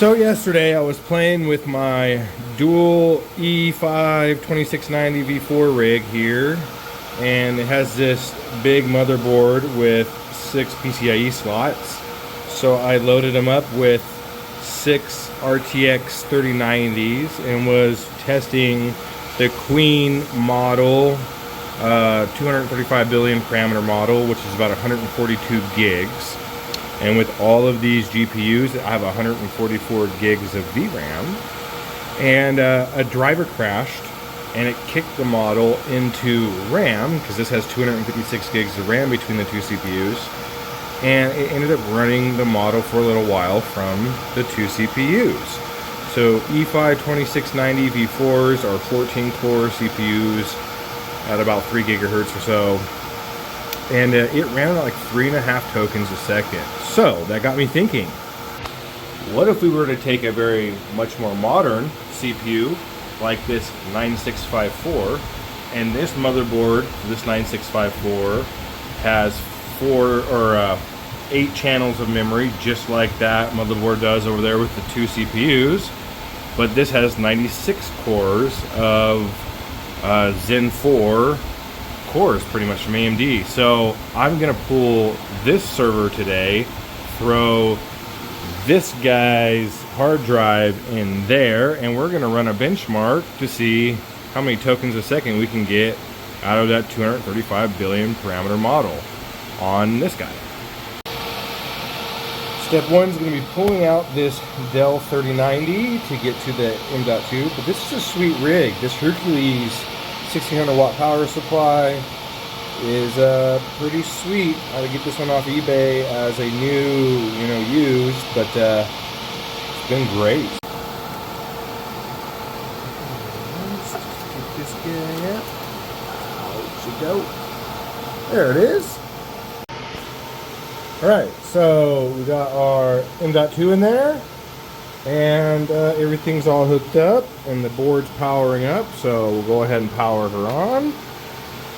So yesterday I was playing with my dual E5 2690 V4 rig here, and it has this big motherboard with 6 PCIe slots. So I loaded them up with 6 RTX 3090s and was testing the Queen model, 235 billion parameter model, which is about 142 gigs. And with all of these GPUs, I have 144 gigs of VRAM. And a driver crashed, and it kicked the model into RAM, because this has 256 gigs of RAM between the two CPUs. And it ended up running the model for a little while from the two CPUs. So E5 2690 V4s are 14-core CPUs at about 3 gigahertz or so. And it ran at like 3.5 tokens a second. So that got me thinking, what if we were to take a much more modern CPU like this 9654, and this motherboard, this 9654, has 8 channels of memory, just like that motherboard does over there with the two CPUs, but this has 96 cores of Zen 4 cores, pretty much from AMD. So I'm gonna pull this server today, throw this guy's hard drive in there, and we're gonna run a benchmark to see how many tokens a second we can get out of that 235 billion parameter model on this guy. Step 1 is going to be pulling out this Dell 3090 to get to the M.2, but this is a sweet rig. This Hercules 1600 watt power supply is pretty sweet. I had to get this one off eBay as a new, used, but it's been great. Let's just get this guy out. Out you go. There it is. Alright, so we got our M.2 in there, and everything's all hooked up, and the board's powering up, so we'll go ahead and power her on,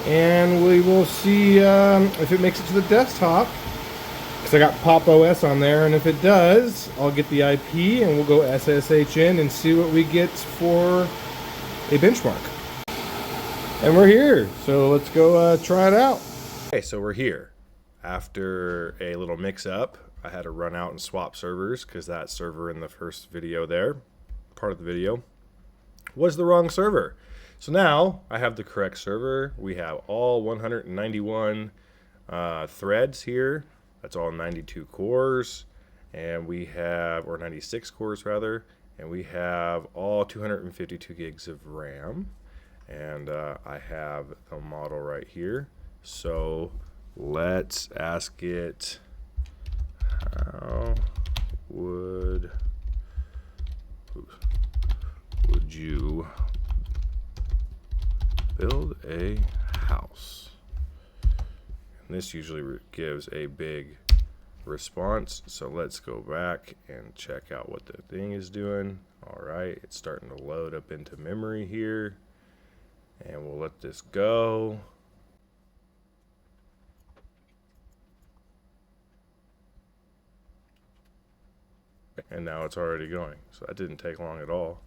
and we will see if it makes it to the desktop, because I got Pop! OS on there, and if it does, I'll get the IP, and we'll go SSH in and see what we get for a benchmark. And we're here, so let's go try it out. Okay, so we're here. After a little mix-up, I had to run out and swap servers because that server in the first video there, part of the video, was the wrong server. So now I have the correct server. We have all 191 threads here. That's all 92 cores, and we have, or 96 cores rather, and we have all 252 gigs of RAM. And I have the model right here. So let's ask it, how would you build a house? And this usually gives a big response. So let's go back and check out what the thing is doing. All right, it's starting to load up into memory here, and we'll let this go. And now it's already going. So that didn't take long at all.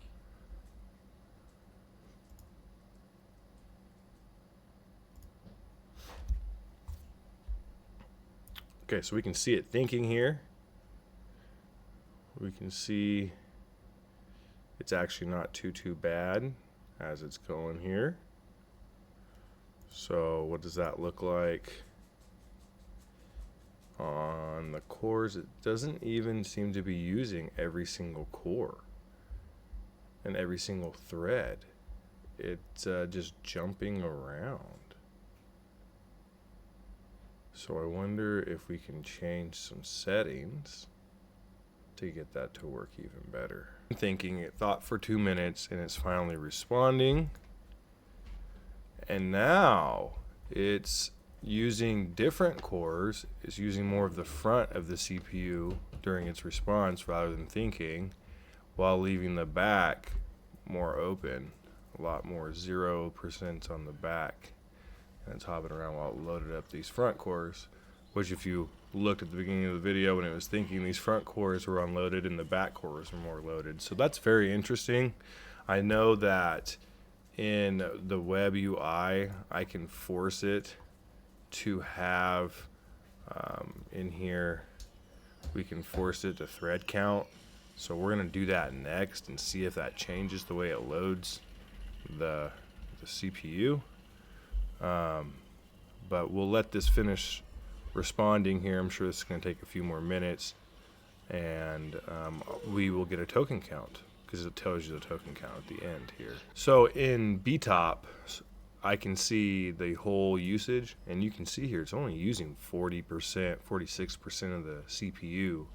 Okay, so we can see it thinking here. We can see it's actually not too bad as it's going here. So what does that look like? On the cores, it doesn't even seem to be using every single core and every single thread. It's just jumping around. So I wonder if we can change some settings to get that to work even better. I'm thinking it thought for 2 minutes, and it's finally responding. And now it's using different cores, is using more of the front of the CPU during its response rather than thinking, while leaving the back more open, a lot more 0% on the back. And it's hopping around while it loaded up these front cores, which if you looked at the beginning of the video when it was thinking these front cores were unloaded and the back cores were more loaded. So that's very interesting. I know that in the web UI, I can force it to have in here, we can force it to thread count. So we're going to do that next and see if that changes the way it loads the CPU. But we'll let this finish responding here. I'm sure this is going to take a few more minutes, and we will get a token count because it tells you the token count at the end here. So in BTOP, I can see the whole usage, and you can see here it's only using 40%, 46% of the CPU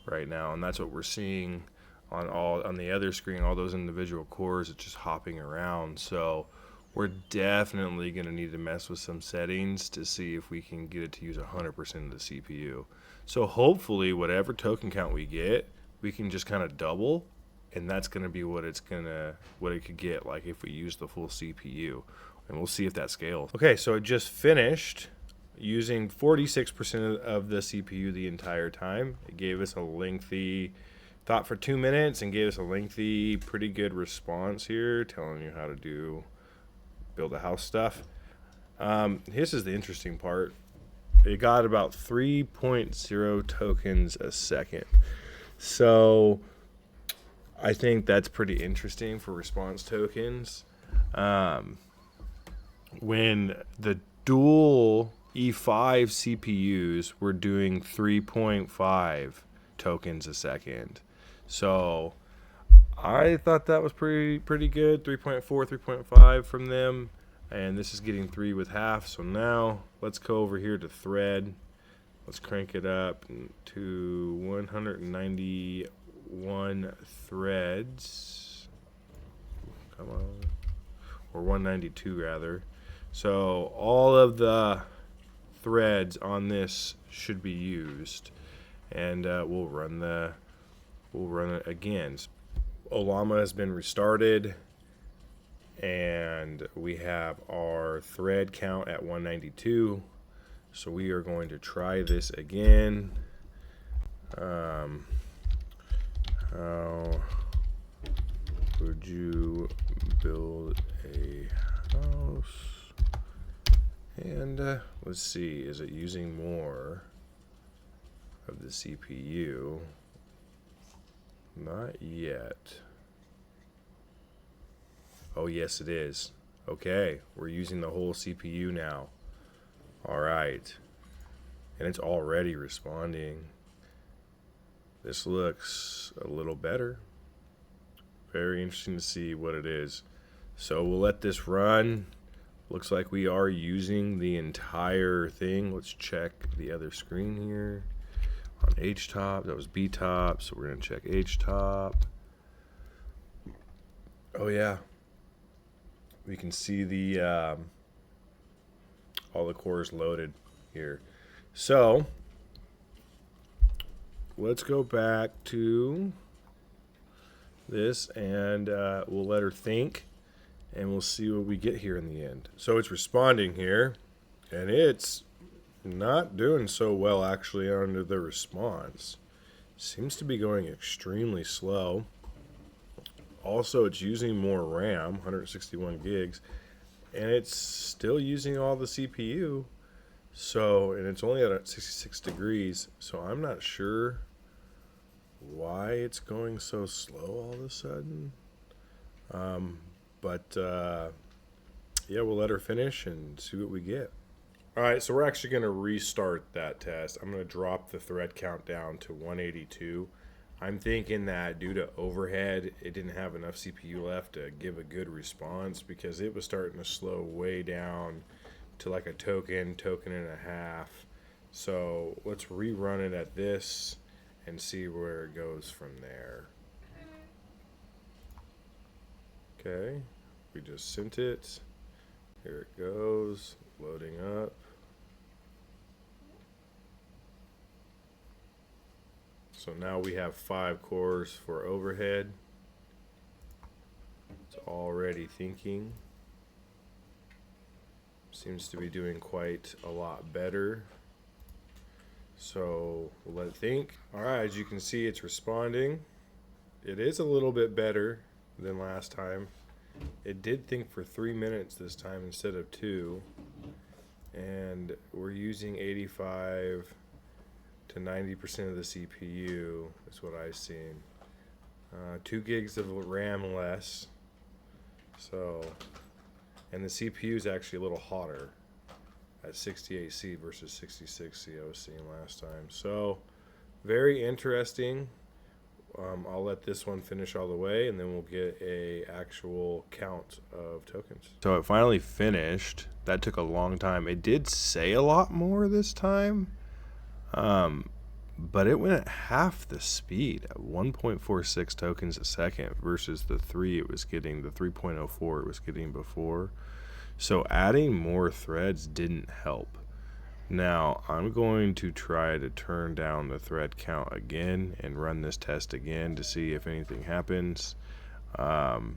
right now, and that's what we're seeing on the other screen. All those individual cores, it's just hopping around. So we're definitely going to need to mess with some settings to see if we can get it to use 100% of the CPU. So hopefully whatever token count we get, we can just kind of double, and that's going to be what it could get like if we use the full CPU. And we'll see if that scales. Okay, so it just finished using 46% of the CPU the entire time. It gave us a lengthy thought for 2 minutes and gave us a lengthy, pretty good response here, telling you how to build a house stuff. This is the interesting part. It got about 3.0 tokens a second. So I think that's pretty interesting for response tokens. When the dual E5 CPUs were doing 3.5 tokens a second. So I thought that was pretty good. 3.4, 3.5 from them, and this is getting 3 with half. So now let's go over here to thread. Let's crank it up to 191 threads. Come on, or 192 rather. So all of the threads on this should be used, and we'll run it again. Ollama has been restarted, and we have our thread count at 192. So we are going to try this again. How would you build a house? And let's see, is it using more of the CPU? Not yet. Oh, yes, it is. Okay, we're using the whole CPU now. All right. And it's already responding. This looks a little better. Very interesting to see what it is. So we'll let this run. Looks like we are using the entire thing. Let's check the other screen here. On H-top, that was B-top, so we're going to check H-top. Oh yeah, we can see the all the cores loaded here. So let's go back to this, and we'll let her think, and we'll see what we get here in the end. So it's responding here, and it's not doing so well actually under the response. Seems to be going extremely slow. Also, it's using more RAM, 161 gigs, and it's still using all the CPU. So, and it's only at 66 degrees, so I'm not sure why it's going so slow all of a sudden. Yeah, we'll let her finish and see what we get. All right, so we're actually going to restart that test. I'm going to drop the thread count down to 182. I'm thinking that due to overhead, it didn't have enough CPU left to give a good response because it was starting to slow way down to like a token and a half. So let's rerun it at this and see where it goes from there. Okay, we just sent it. Here it goes, loading up. So now we have 5 cores for overhead. It's already thinking. Seems to be doing quite a lot better. So we'll let it think. All right, as you can see, it's responding. It is a little bit better than last time. It did think for 3 minutes this time instead of 2. And we're using 85 to 90% of the CPU is what I've seen. 2 gigs of RAM less. So, and the CPU is actually a little hotter at 68C versus 66C I was seeing last time. So, very interesting. I'll let this one finish all the way, and then we'll get a actual count of tokens. So it finally finished. That took a long time. It did say a lot more this time, but it went at half the speed at 1.46 tokens a second versus the 3 it was getting, the 3.04 it was getting before. So adding more threads didn't help. Now I'm going to try to turn down the thread count again and run this test again to see if anything happens. So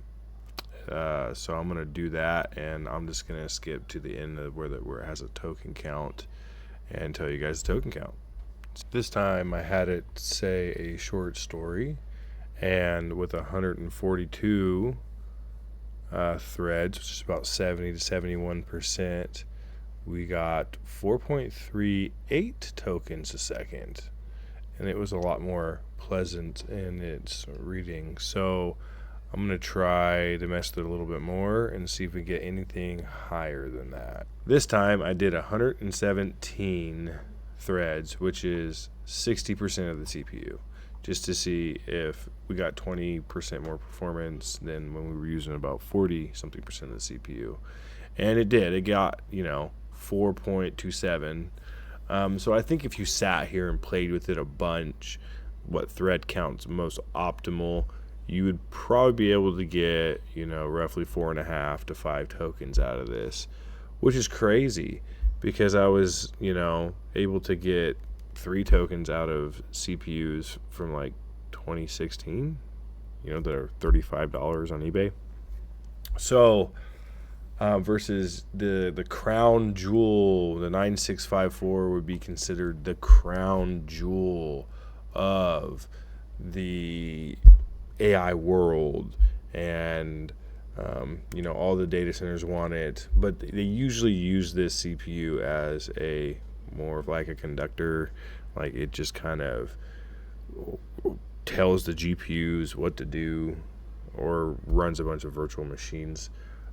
I'm going to do that, and I'm just going to skip to the end of where it has a token count and tell you guys the token count. This time I had it say a short story, and with 142 threads, which is about 70 to 71%, we got 4.38 tokens a second, and it was a lot more pleasant in its reading. So I'm going to try to mess with it a little bit more and see if we get anything higher than that. This time I did 117 threads, which is 60% of the CPU, just to see if we got 20% more performance than when we were using about 40-something% of the CPU. And it did. It got, 4.27. So I think if you sat here and played with it a bunch, what thread count's most optimal, you would probably be able to get, roughly 4.5 to 5 tokens out of this, which is crazy because I was, able to get 3 tokens out of CPUs from like 2016, that are $35 on eBay. So versus the crown jewel, the 9654 would be considered the crown jewel of the AI world, and all the data centers want it, but they usually use this CPU as a more of like a conductor, like it just kind of tells the GPUs what to do, or runs a bunch of virtual machines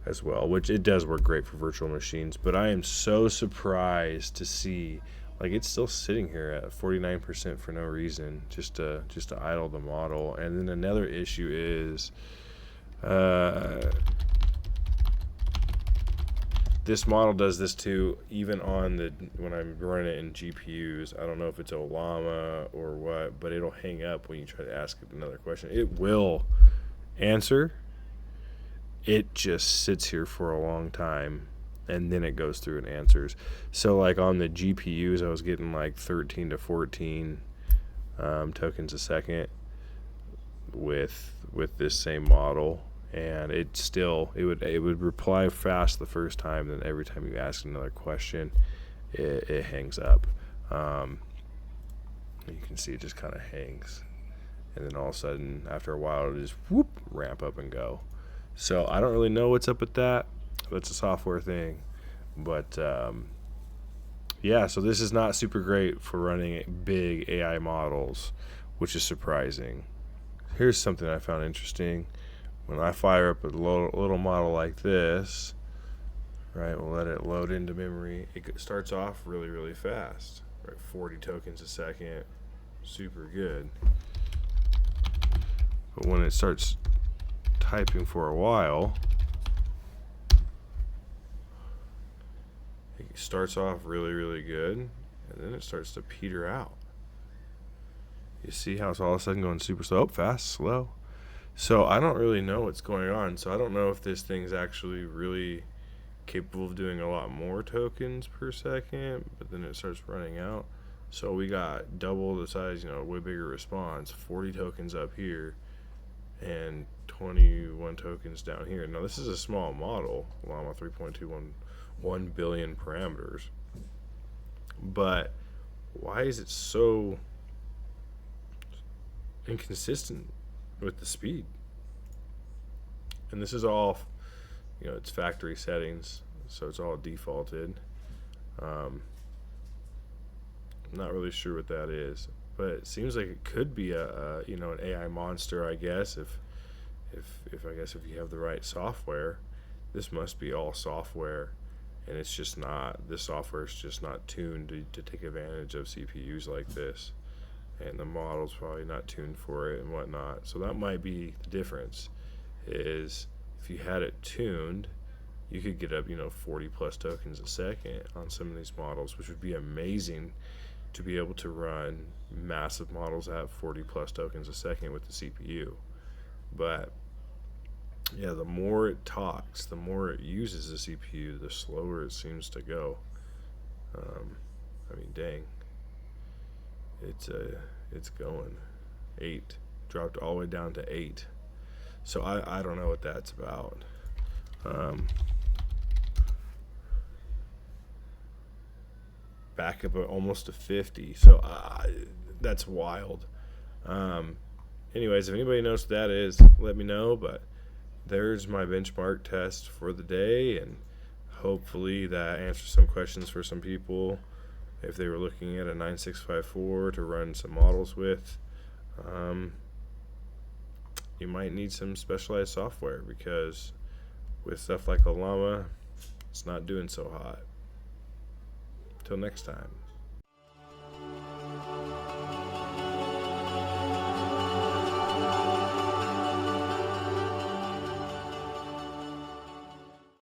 as well, which it does work great for virtual machines. But I am so surprised to see, like, it's still sitting here at 49% for no reason, just to idle the model. And then another issue is this model does this too, even on when I'm running it in GPUs. I don't know if it's Ollama or what, but it'll hang up when you try to ask it another question. It will answer. It just sits here for a long time, and then it goes through and answers. So like on the GPUs, I was getting like 13 to 14 tokens a second with this same model, and it would reply fast the first time, then every time you ask another question, it hangs up. You can see it just kind of hangs, and then all of a sudden after a while it'll just ramp up and go. So I don't really know what's up with that. That's a software thing. But yeah, so this is not super great for running big AI models, which is surprising. Here's something I found interesting. When I fire up a little model like this, right, we'll let it load into memory. It starts off really, really fast, right? 40 tokens a second, super good. But when it starts typing for a while, it starts off really, really good, and then it starts to peter out. You see how it's all of a sudden going super slow, fast, slow. So I don't really know what's going on. So I don't know if this thing's actually really capable of doing a lot more tokens per second, but then it starts running out. So we got double the size, way bigger response, 40 tokens up here, and 21 tokens down here. Now this is a small model, Ollama 3.21 billion parameters, but why is it so inconsistent with the speed? And this is all, it's factory settings, so it's all defaulted. I'm not really sure what that is, but it seems like it could be an AI monster, I guess. If I guess if you have the right software, this must be all software, and it's just not. This software is just not tuned to take advantage of CPUs like this, and the model's probably not tuned for it and whatnot. So that might be the difference. Is if you had it tuned, you could get up 40 plus tokens a second on some of these models, which would be amazing to be able to run massive models at 40 plus tokens a second with the CPU. But yeah, the more it talks, the more it uses the CPU, the slower it seems to go. Dang, it's going 8, dropped all the way down to 8. So I don't know what that's about. Back up almost to 50. So that's wild. Anyways, if anybody knows what that is, let me know. But there's my benchmark test for the day, and hopefully that answers some questions for some people if they were looking at a 9654 to run some models with. You might need some specialized software, because with stuff like Ollama, it's not doing so hot. Till next time.